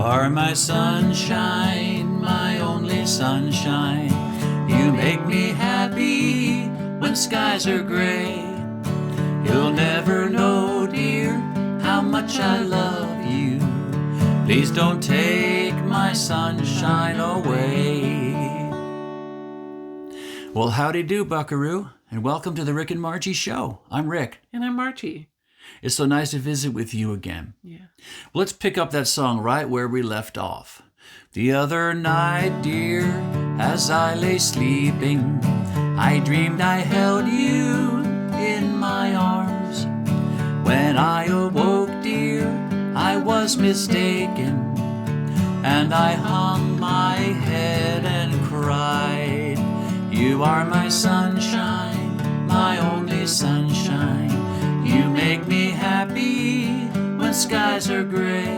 are my sunshine, my only sunshine. You make me happy when skies are gray. You'll never know, dear, how much I love you. Please don't take my sunshine away. Well, howdy do, buckaroo, and welcome to the Rick and Margie Show. I'm Rick. And I'm Margie. It's so nice to visit with you again. Yeah. Well, let's pick up that song right where we left off. The other night, dear, as I lay sleeping, I dreamed I held you in my arms. When I awoke, dear, I was mistaken, and I hung my head and cried. You are my sunshine, my only sunshine. You make me happy when skies are gray.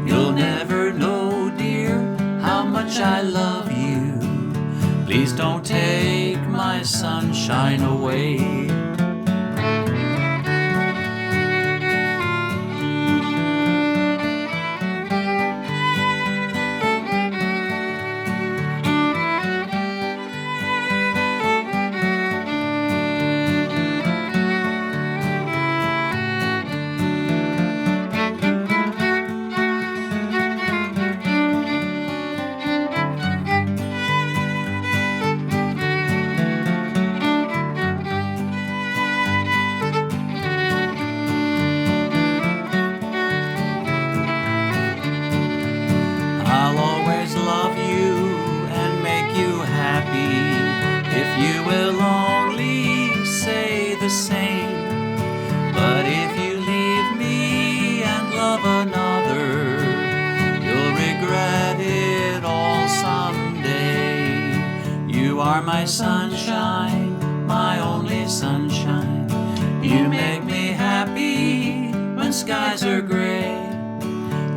You'll never know, dear, how much I love you. Please don't take my sunshine away. My sunshine, my only sunshine. You make me happy when skies are gray.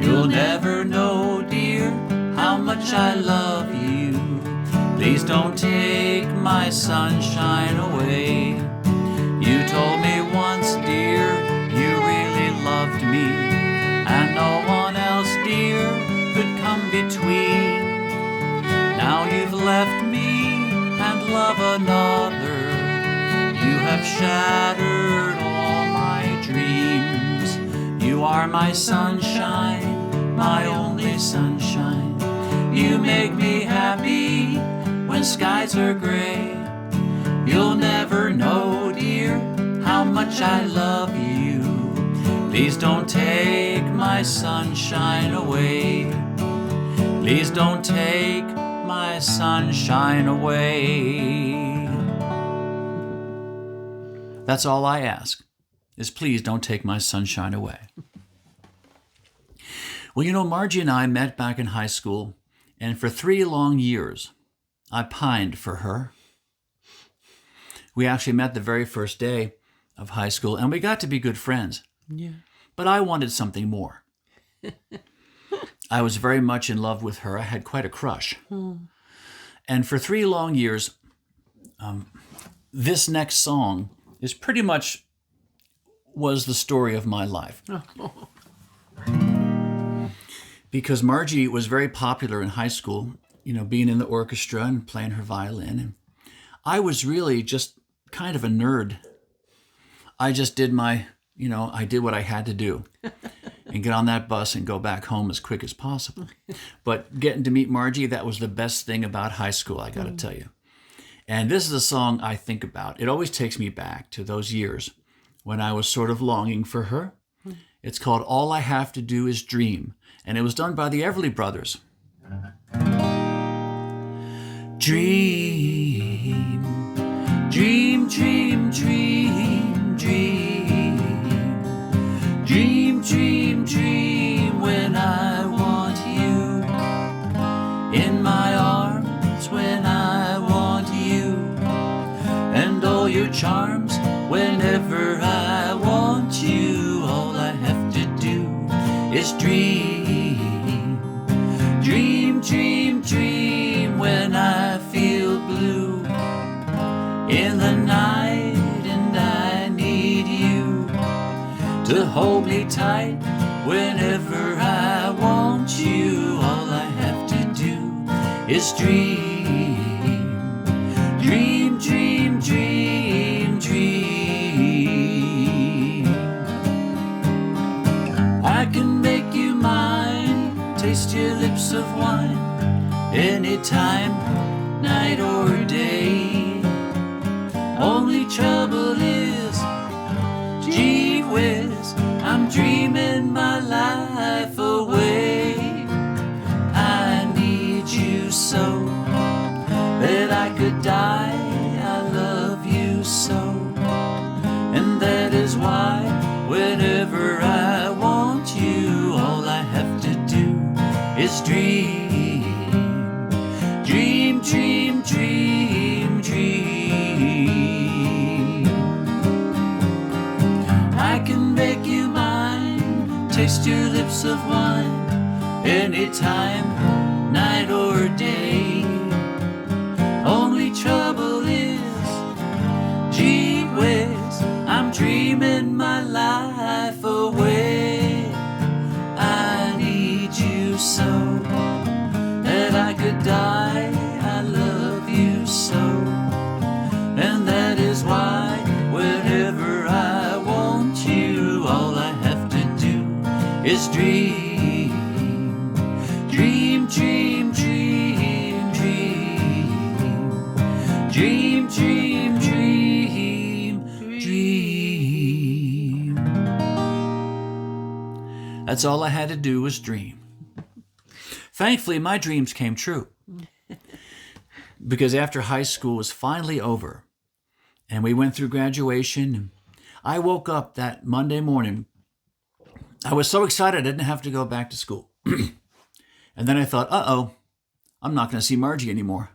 You'll never know, dear, how much I love you. Please don't take my sunshine away. You told me once, dear, you really loved me, and no one else, dear, could come between. Now you've left me and love another. You have shattered all my dreams. You are my sunshine, my only sunshine. You make me happy when skies are gray. You'll never know, dear, how much I love you. Please don't take my sunshine away. Please don't take my sunshine away. That's all I ask, is please don't take my sunshine away. Well, you know, Margie and I met back in high school, and for 3 long years, I pined for her. We actually met the very first day of high school, and we got to be good friends. Yeah. But I wanted something more. I was very much in love with her. I had quite a crush. And for 3 long years, this next song is pretty much was the story of my life. Because Margie was very popular in high school, you know, being in the orchestra and playing her violin. And I was really just kind of a nerd. I just did I did what I had to do. And get on that bus and go back home as quick as possible. But getting to meet Margie, that was the best thing about high school, I got to tell you. And this is a song I think about. It always takes me back to those years when I was sort of longing for her. It's called All I Have to Do Is Dream, and it was done by the Everly Brothers. Dream, dream, dream, dream, dream. Dream, dream, dream when I want you in my arms, when I want you, and all your charms whenever I want you. All I have to do is dream, dream, dream, dream when I feel blue in the night and I need you to hold me tight whenever I want you. is dream. Dream, dream, dream, dream. I can make you mine, taste your lips of wine, anytime, night or day. Only trouble is, gee whiz, I'm dreaming my life away. I need you so that I could die. I love you so, and that is why whenever I want you, all I have to do is dream. Dream, dream, dream, dream. I can make you mine, taste your lips of wine, anytime, night or day. Only trouble is, gee whiz, I'm dreaming my life away. I need you so that I could die. I love you so, and that is why whenever I want you, all I have to do is dream. Dream, dream, dream, dream. Dream, dream, dream, dream. That's all I had to do was dream. Thankfully, my dreams came true. Because after high school was finally over and we went through graduation, I woke up that Monday morning. I was so excited I didn't have to go back to school. And then I thought, uh-oh, I'm not going to see Margie anymore.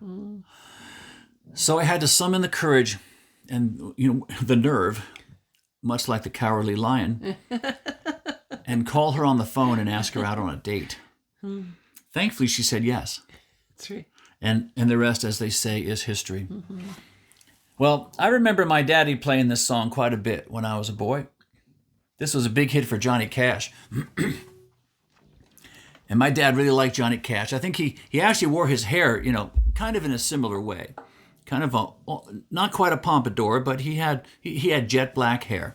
So I had to summon the courage and the nerve, much like the cowardly lion, and call her on the phone and ask her out on a date. Thankfully, she said yes. That's right. And the rest, as they say, is history. Well, I remember my daddy playing this song quite a bit when I was a boy. This was a big hit for Johnny Cash. And my dad really liked Johnny Cash. I think he actually wore his hair, kind of in a similar way. Kind of not quite a pompadour, but he had jet black hair.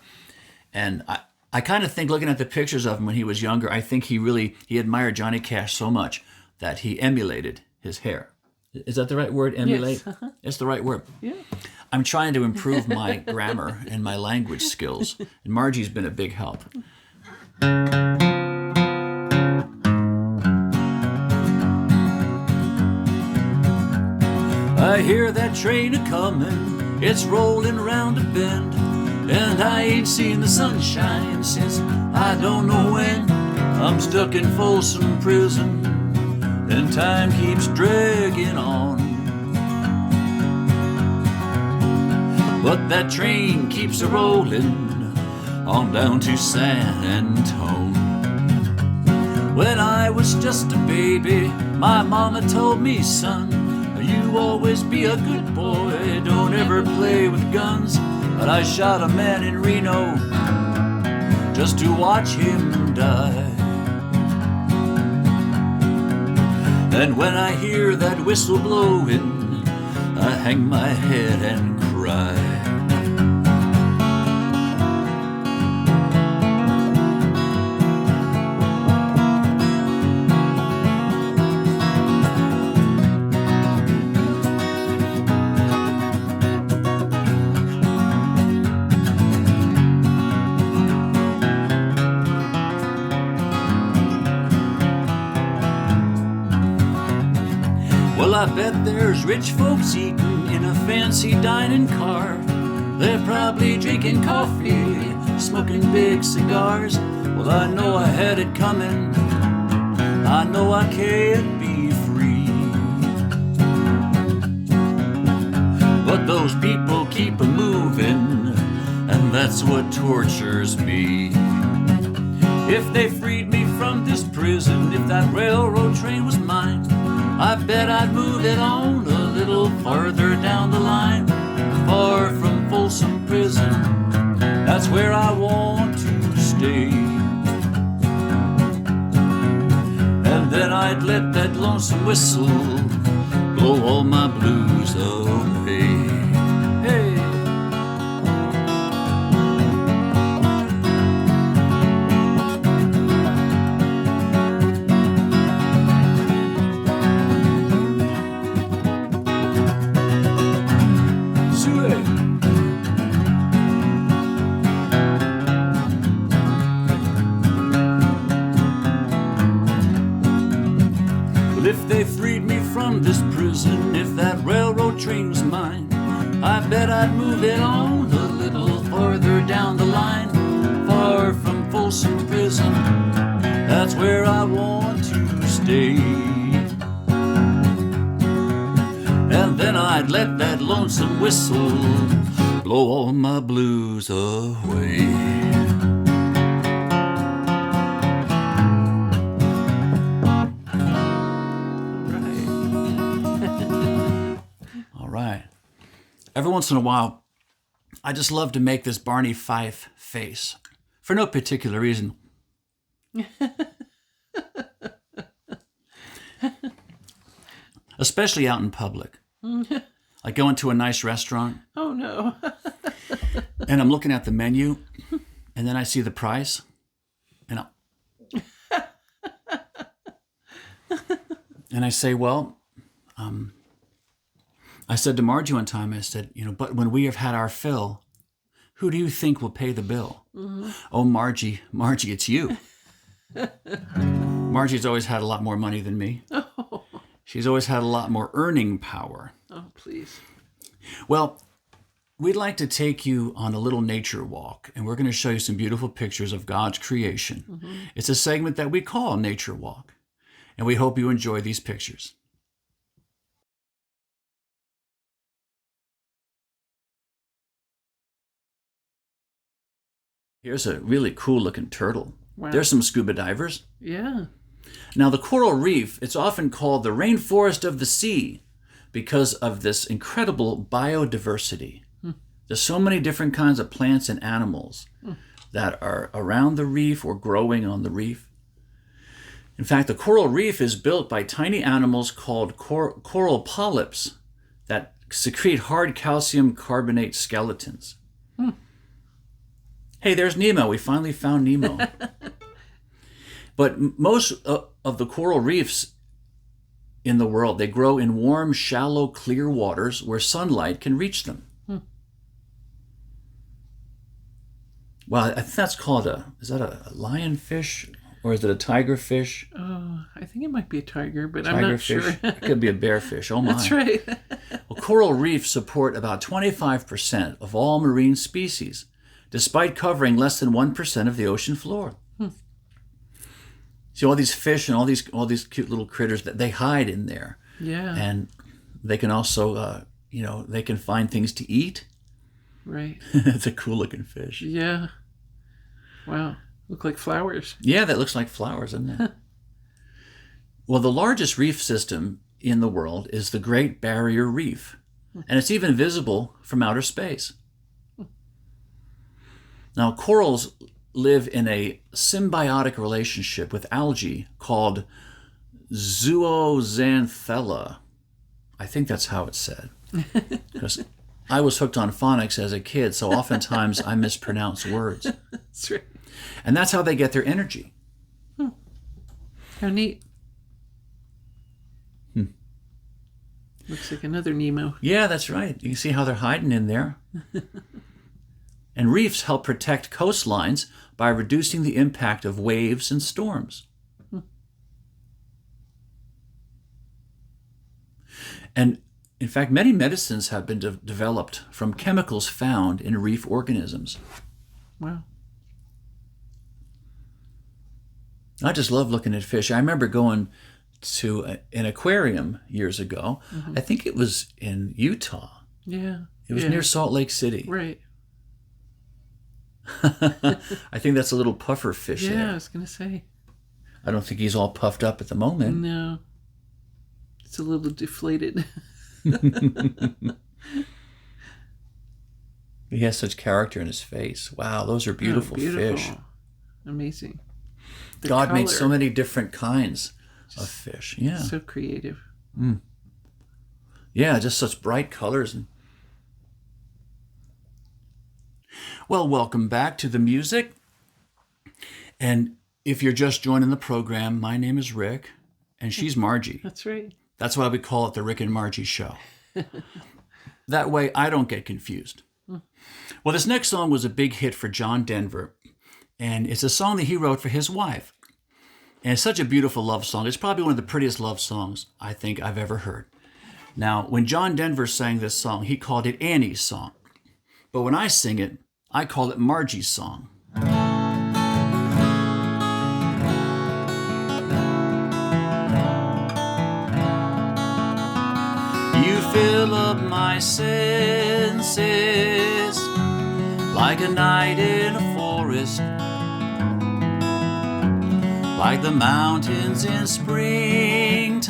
And I kind of think, looking at the pictures of him when he was younger, I think he admired Johnny Cash so much that he emulated his hair. Is that the right word, emulate? Yes. It's the right word. Yeah. I'm trying to improve my grammar and my language skills, and Margie's been a big help. I hear that train a-comin', it's rolling round a bend, and I ain't seen the sunshine since I don't know when. I'm stuck in Folsom Prison, and time keeps dragging on. But that train keeps a-rollin' on down to San Antone. When I was just a baby, my mama told me, son, you always be a good boy, don't ever play with guns. But I shot a man in Reno just to watch him die. And when I hear that whistle blowing, I hang my head and cry. Well, I bet there's rich folks eating in a fancy dining car. They're probably drinking coffee, smoking big cigars. Well, I know I had it coming. I know I can't be free. But those people keep a-moving, and that's what tortures me. If they freed me from this prison, if that railroad train was mine, I bet I'd move it on a little farther down the line, far from Folsom Prison. That's where I want to stay. And then I'd let that lonesome whistle all my blues away. Hey! If they freed me from this prison, if that railroad train was mine, I bet I'd move it on a little farther down the line, far from Folsom Prison. That's where I want to stay. And then I'd let that lonesome whistle blow all my blues away. Every once in a while, I just love to make this Barney Fife face for no particular reason. Especially out in public. Like going to a nice restaurant. Oh, no. And I'm looking at the menu, and then I see the price, and I say, well, I said to Margie one time, I said, but when we have had our fill, who do you think will pay the bill? Mm-hmm. Oh, Margie, it's you. Margie's always had a lot more money than me. Oh. She's always had a lot more earning power. Oh, please. Well, we'd like to take you on a little nature walk, and we're going to show you some beautiful pictures of God's creation. Mm-hmm. It's a segment that we call Nature Walk, and we hope you enjoy these pictures. Here's a really cool looking turtle. Wow. There's some scuba divers. Yeah. Now the coral reef, it's often called the rainforest of the sea because of this incredible biodiversity. There's so many different kinds of plants and animals that are around the reef or growing on the reef. In fact, the coral reef is built by tiny animals called coral polyps that secrete hard calcium carbonate skeletons. Hey, there's Nemo. We finally found Nemo. But most of the coral reefs in the world, they grow in warm, shallow, clear waters where sunlight can reach them. Well, I think that's called is that a lionfish or is it a tigerfish? Oh, I think it might be a tiger, but I'm not sure. It could be a bearfish. Oh my. That's right. Well, coral reefs support about 25% of all marine species, despite covering less than 1% of the ocean floor. See all these fish and all these cute little critters that they hide in there. Yeah. And they can also, they can find things to eat. Right. It's a cool looking fish. Yeah. Wow. Look like flowers. Yeah, that looks like flowers, doesn't it? Well, the largest reef system in the world is the Great Barrier Reef, and it's even visible from outer space. Now, corals live in a symbiotic relationship with algae called zooxanthella. I think that's how it's said. Because I was hooked on phonics as a kid, so oftentimes I mispronounce words. That's right. And that's how they get their energy. How neat. Looks like another Nemo. Yeah, that's right. You can see how they're hiding in there. And reefs help protect coastlines by reducing the impact of waves and storms. And in fact, many medicines have been developed from chemicals found in reef organisms. Wow. I just love looking at fish. I remember going to an aquarium years ago. I think it was in Utah. Yeah. It was near Salt Lake City. Right. I think that's a little puffer fish there. Yeah, I was going to say. I don't think he's all puffed up at the moment. No. It's a little deflated. He has such character in his face. Wow, those are beautiful fish. Amazing. God made so many different kinds of fish. Yeah. So creative. Yeah, just such bright colors. Well, welcome back to the music. And if you're just joining the program, my name is Rick, and she's Margie. That's right. That's why we call it the Rick and Margie Show. That way I don't get confused. Well, this next song was a big hit for John Denver, and it's a song that he wrote for his wife. And it's such a beautiful love song. It's probably one of the prettiest love songs I think I've ever heard. Now, when John Denver sang this song, he called it Annie's song. But when I sing it, I call it Margie's song. You fill up my senses like a night in a forest, like the mountains in springtime,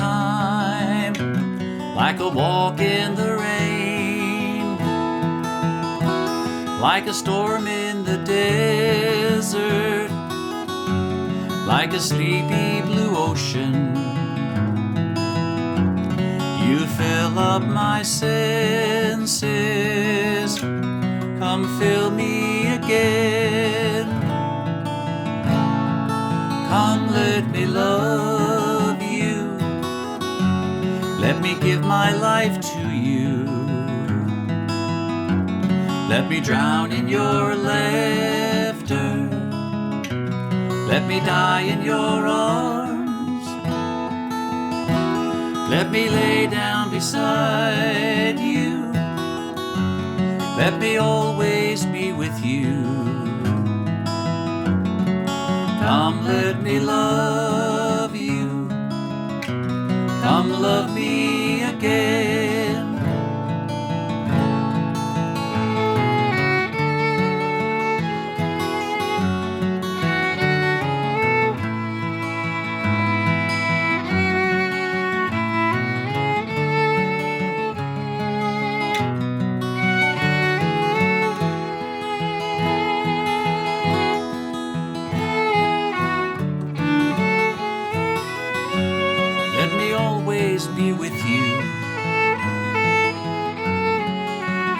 like a walk in the rain, like a storm in the desert, like a sleepy blue ocean. You fill up my senses, come fill me again. Come, let me love you, let me give my life to you. Let me drown in your laughter, let me die in your arms. Let me lay down beside you, let me always be with you. Come, let me love you, come love me again. Be with you.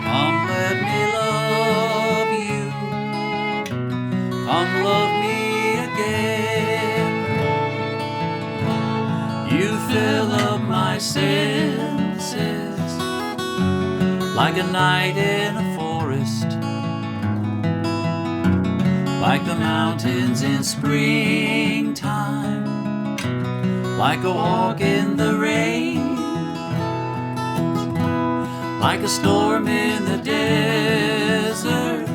Come, let me love you, come love me again. You fill up my senses like a night in a forest, like the mountains in springtime, like a walk in the rain, like a storm in the desert,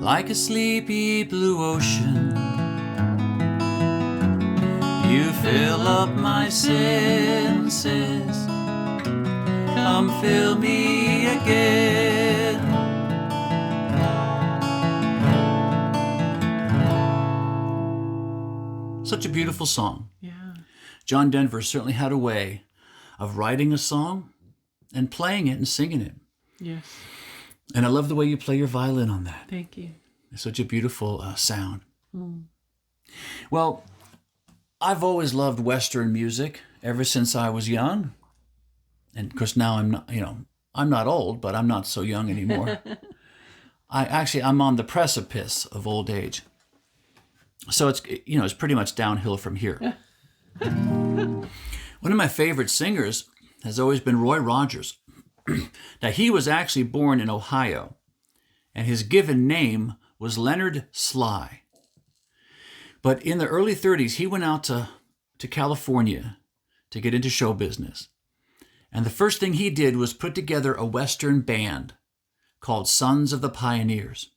like a sleepy blue ocean. You fill up my senses, come fill me again. Such a beautiful song. Yeah. John Denver certainly had a way of writing a song and playing it and singing it. Yes. And I love the way you play your violin on that. Thank you. It's such a beautiful sound. Mm. Well, I've always loved Western music ever since I was young. And of course now I'm not, I'm not old, but I'm not so young anymore. I'm on the precipice of old age. So it's pretty much downhill from here. One of my favorite singers has always been Roy Rogers. Now, he was actually born in Ohio, and his given name was Leonard Sly. But in the early 30s, he went out to California to get into show business. And the first thing he did was put together a Western band called Sons of the Pioneers.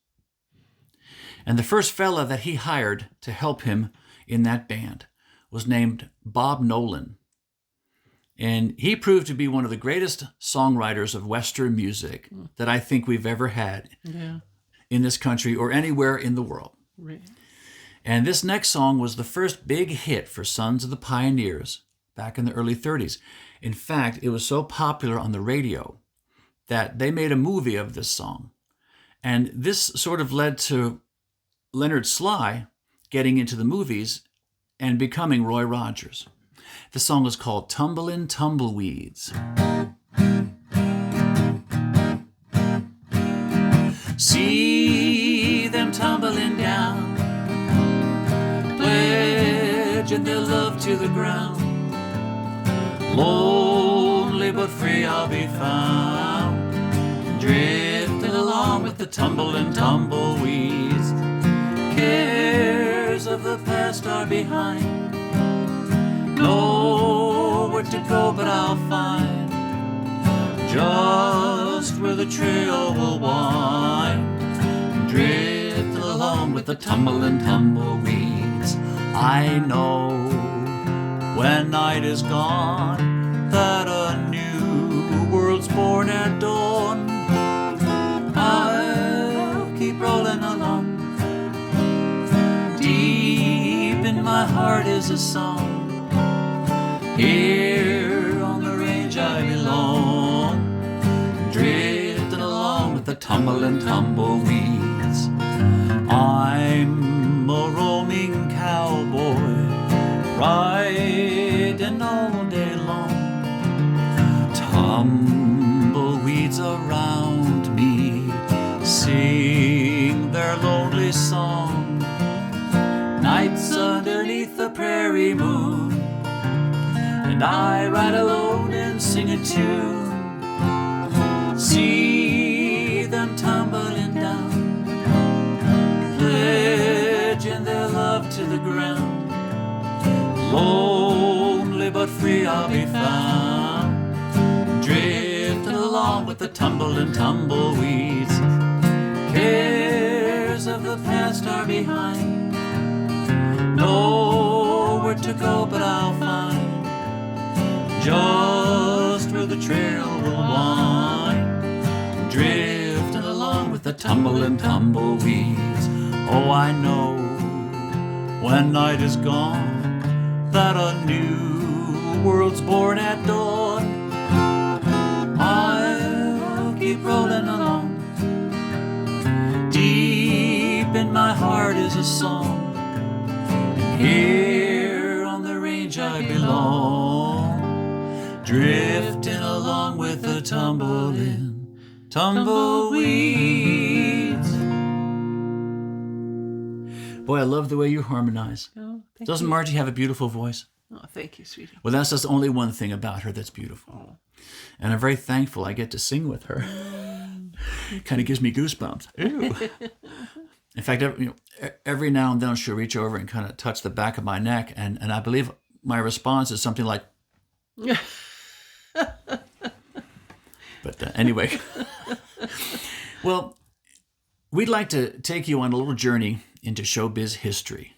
And the first fella that he hired to help him in that band was named Bob Nolan. And he proved to be one of the greatest songwriters of Western music that I think we've ever had in this country or anywhere in the world. Right. And this next song was the first big hit for Sons of the Pioneers back in the early 30s. In fact, it was so popular on the radio that they made a movie of this song. And this sort of led to Leonard Sly getting into the movies and becoming Roy Rogers. The song is called Tumblin' Tumbleweeds. See them tumbling down, pledging their love to the ground. Lonely but free I'll be found, drifting along with the tumbling tumbleweeds. Cares of the past are behind, nowhere to go but I'll find just where the trail will wind, drifting along with the tumbling tumbleweeds. I know when night is gone that a new world's born at dawn. I'll keep rolling along, deep in my heart is a song. Here on the range I belong, drifting along with the tumbling tumbleweeds. I'm a roaming cowboy, riding all day long. Tumbleweeds around me sing their lonely song. Nights underneath the prairie moon, and I ride alone and sing a tune. See them tumbling down, pledging their love to the ground. Lonely but free I'll be found, drifting along with the tumbling tumbleweeds. Cares of the past are behind, nowhere to go but I'll find just where the trail will wind, drifting along with the tumbling tumbleweeds. Oh, I know when night is gone that a new world's born at dawn. I'll keep rolling along, deep in my heart is a song, and here on the range I belong, drifting along with the tumbling tumbleweeds. Boy, I love the way you harmonize. Oh, Doesn't you. Margie have a beautiful voice? Oh, thank you, sweetie. Well, that's just only one thing about her that's beautiful. Oh. And I'm very thankful I get to sing with her. Kind of gives me goosebumps. Ew. In fact, every now and then she'll reach over and kind of touch the back of my neck, and I believe my response is something like, but anyway. Well, we'd like to take you on a little journey into showbiz history.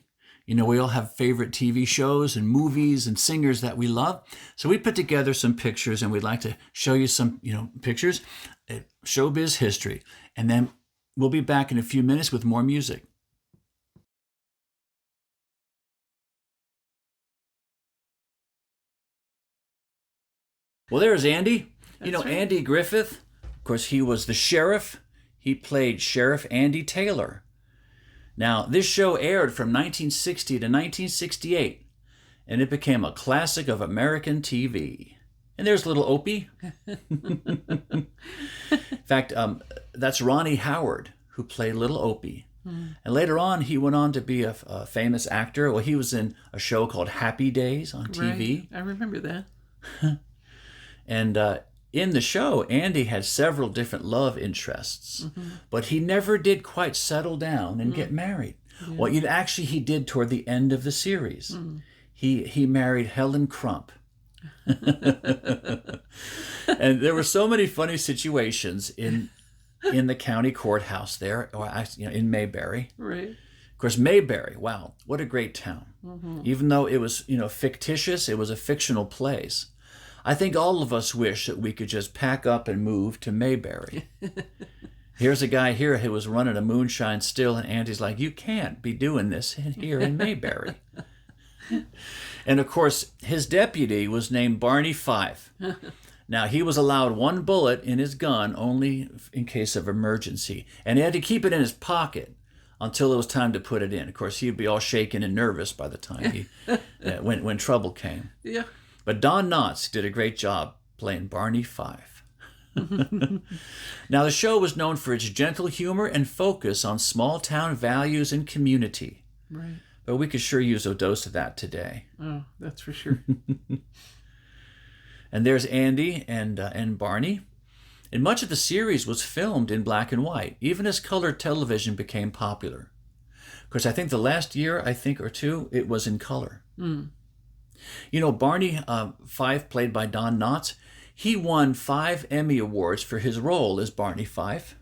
You know, we all have favorite TV shows and movies and singers that we love. So we put together some pictures, and we'd like to show you some, pictures at showbiz history. And then we'll be back in a few minutes with more music. Well, there's Andy. Right. Andy Griffith, of course, he was the sheriff. He played Sheriff Andy Taylor. Now, this show aired from 1960 to 1968, and it became a classic of American TV. And there's little Opie. In fact, that's Ronnie Howard, who played little Opie. Mm. And later on, he went on to be a famous actor. Well, he was in a show called Happy Days on TV. Right. I remember that. And in the show, Andy had several different love interests, but he never did quite settle down and get married. Yeah. Well, he did toward the end of the series. Mm. He married Helen Crump. And there were so many funny situations in the county courthouse there, or in Mayberry. Right. Of course, Mayberry, wow, what a great town. Mm-hmm. Even though it was, fictitious, it was a fictional place. I think all of us wish that we could just pack up and move to Mayberry. Here's a guy here who was running a moonshine still, and Andy's like, you can't be doing this here in Mayberry. And of course, his deputy was named Barney Fife. Now, he was allowed one bullet in his gun only in case of emergency, and he had to keep it in his pocket. until it was time to put it in. Of course, he'd be all shaken and nervous by the time when trouble came. Yeah. But Don Knotts did a great job playing Barney Fife. Now, the show was known for its gentle humor and focus on small-town values and community. Right. But we could sure use a dose of that today. Oh, that's for sure. And there's Andy and Barney. And much of the series was filmed in black and white, even as color television became popular. Of course, I think the last year, or two, it was in color. Mm. You know, Barney Fife, played by Don Knotts, he won 5 Emmy Awards for his role as Barney Fife.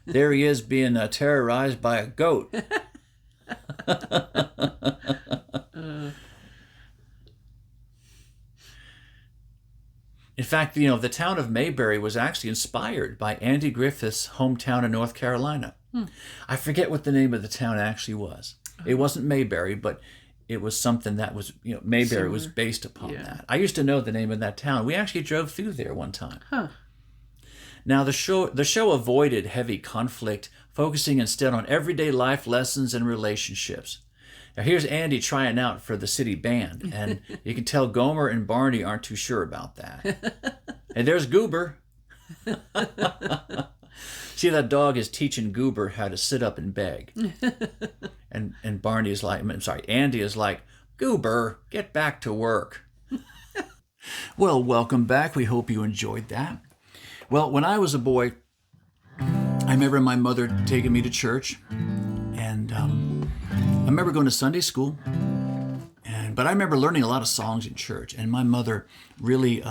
There he is being terrorized by a goat. In fact, you know, the town of Mayberry was actually inspired by Andy Griffith's hometown in North Carolina. I forget what the name of the town actually was. It wasn't Mayberry, but it was something that was, you know, Mayberry was based upon that. I used to know the name of that town. We actually drove through there one time. Huh. Now, the show avoided heavy conflict, focusing instead on everyday life lessons and relationships. Now, here's Andy trying out for the city band, and you can tell Gomer and Barney aren't too sure about that. And there's Goober. See, that dog is teaching Goober how to sit up and beg. And Andy is like, Goober, get back to work. Well, welcome back. We hope you enjoyed that. Well, when I was a boy, I remember my mother taking me to church, and I remember going to Sunday school, but I remember learning a lot of songs in church, and my mother really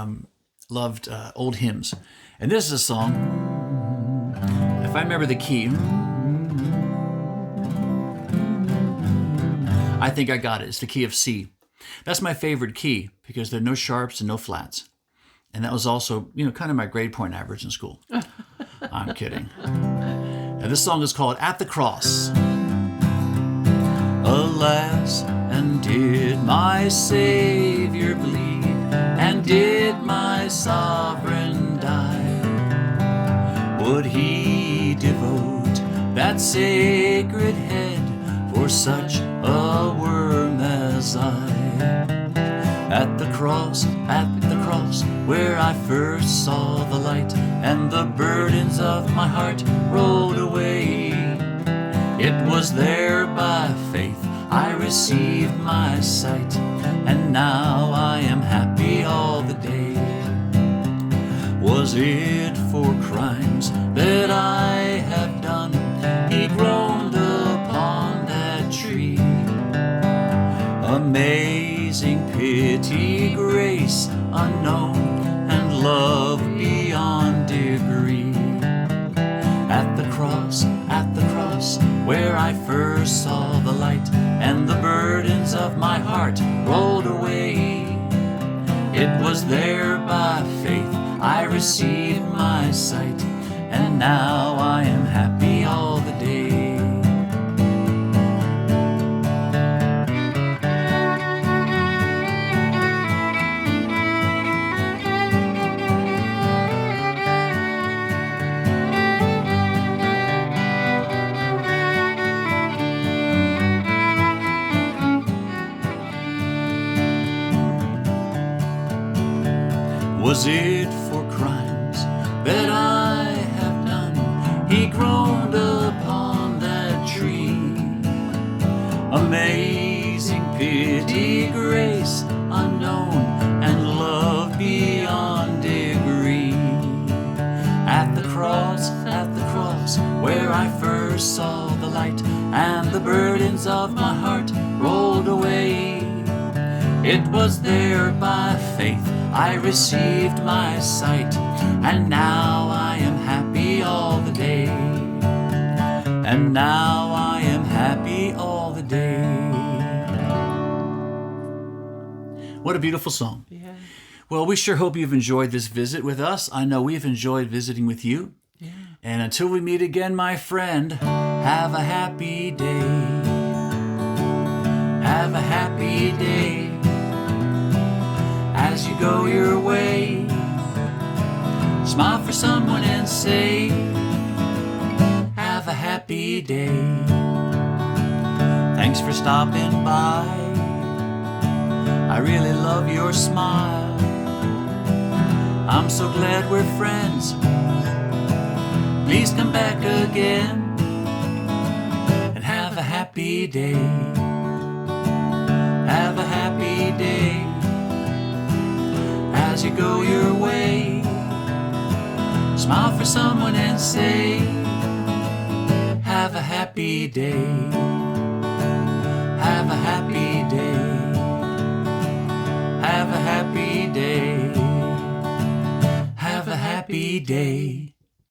loved old hymns. And this is a song, if I remember the key, I think I got it. It's the key of C. That's my favorite key because there are no sharps and no flats. And that was also, you know, kind of my grade point average in school. I'm kidding. Now, this song is called At the Cross. Alas, and did my Savior bleed, and did my Sovereign die? Would he devote that sacred head for such a worm as I? At the cross, where I first saw the light, and the burdens of my heart rolled away. It was there by faith I received my sight, and now I am happy all the day. Was it for crimes that I have done? He groaned upon that tree. Amazing pity, grace unknown, and love beyond degree. At the cross, where I first saw the light, and the burdens of my heart rolled away. It was there by faith I received my sight, and now I am happy all the day. Was it for crimes that I have done? He groaned upon that tree. Amazing pity, grace unknown, and love beyond degree. At the cross, where I first saw the light, and the burdens of my heart rolled away. It was there by faith I received my sight, and now I am happy all the day. And now I am happy all the day. What a beautiful song. Yeah. Well, we sure hope you've enjoyed this visit with us. I know we've enjoyed visiting with you. Yeah. And until we meet again, my friend, have a happy day. Have a happy day. As you go your way, smile for someone and say, have a happy day. Thanks for stopping by. I really love your smile. I'm so glad we're friends. Please come back again and have a happy day. Have a happy day as you go your way. Smile for someone and say, have a happy day. Have a happy day. Have a happy day. Have a happy day.